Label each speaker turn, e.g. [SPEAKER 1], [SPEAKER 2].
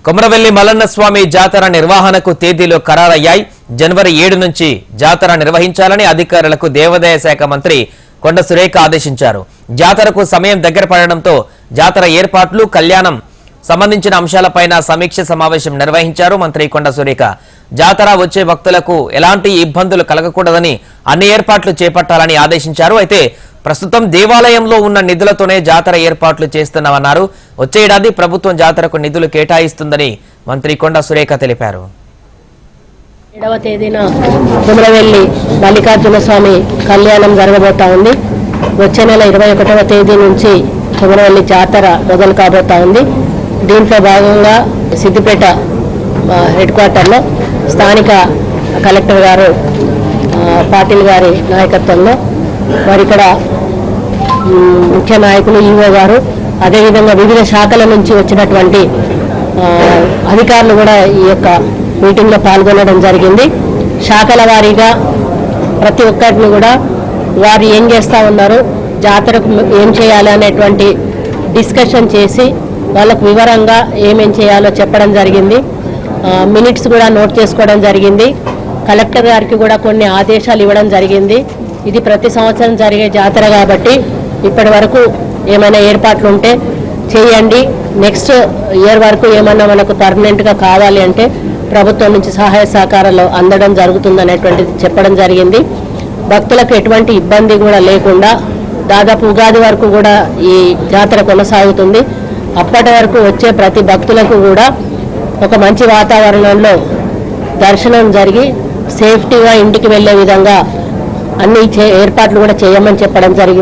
[SPEAKER 1] కొమరవెల్లి మల్లన్న స్వామి జాతర నిర్వహణకు తేదీలు ఖరారయ్యాయి. జనవరి 7 నుంచి జాతర నిర్వహించాలని అధికారులకు దేవాదాయ శాఖ మంత్రి కొండ సురేఖ ఆదేశించారు. జాతరకు సమయం దగ్గర పడడంతో జాతర ఏర్పాట్లు, కళ్యాణం సంబంధించిన అంశాలపైన సమీక్ష సమావేశం నిర్వహించారు మంత్రి కొండ సురేఖ. జాతర వచ్చే భక్తులకు ఎలాంటి ఇబ్బందులు కలగకూడదని అన్ని ఏర్పాట్లు చేపట్టాలని ఆదేశించారు. అయితే ప్రస్తుతం దేవాలయంలో ఉన్న నిధులతోనే జాతర ఏర్పాట్లు చేస్తున్నామన్నారు. వచ్చే ఏడాది ప్రభుత్వం జాతరకు నిధులు కేటాయిస్తుందని మంత్రి కొండ సురేఖ తెలిపారు.
[SPEAKER 2] 7వ తేదీన కొమరవెల్లి మల్లికార్జున స్వామి కళ్యాణం జరగబోతా ఉంది. వచ్చే నెల 21వ తేదీ నుంచి కొమరవెల్లి జాతర మొదలు కాబోతా ఉంది. దీంట్లో భాగంగా సిద్దిపేట హెడ్ క్వార్టర్లో స్థానిక కలెక్టర్ గారు పాటిల్ గారి నాయకత్వంలో మరి ఇక్కడ ముఖ్య నాయకులు ఈవో గారు, అదేవిధంగా వివిధ శాఖల నుంచి వచ్చినటువంటి అధికారులు కూడా ఈ యొక్క మీటింగ్లో పాల్గొనడం జరిగింది. శాఖల వారీగా ప్రతి ఒక్కరిని కూడా వారు ఏం చేస్తూ ఉన్నారు, జాతరకు ఏం చేయాలి అనేటువంటి డిస్కషన్ చేసి వాళ్ళకు వివరంగా ఏమేం చేయాలో చెప్పడం జరిగింది. మినిట్స్ కూడా నోట్ చేసుకోవడం జరిగింది. కలెక్టర్ గారికి కూడా కొన్ని ఆదేశాలు ఇవ్వడం జరిగింది. ఇది ప్రతి సంవత్సరం జరిగే జాతర కాబట్టి ఇప్పటి వరకు ఏమైనా ఏర్పాట్లు ఉంటే చేయండి, నెక్స్ట్ ఇయర్ వరకు ఏమన్నా మనకు పర్మనెంట్గా కావాలి అంటే ప్రభుత్వం నుంచి సహాయ సహకారాలు అందడం జరుగుతుందనేటువంటిది చెప్పడం జరిగింది. భక్తులకు ఎటువంటి ఇబ్బంది కూడా లేకుండా దాదాపు ఉగాది వరకు కూడా ఈ జాతర కొనసాగుతుంది. అప్పటి వరకు వచ్చే ప్రతి భక్తులకు కూడా ఒక మంచి వాతావరణంలో దర్శనం జరిగి సేఫ్టీగా ఇంటికి వెళ్ళే విధంగా అన్ని ఏర్పాట్లు కూడా చేయమని చెప్పడం జరిగింది.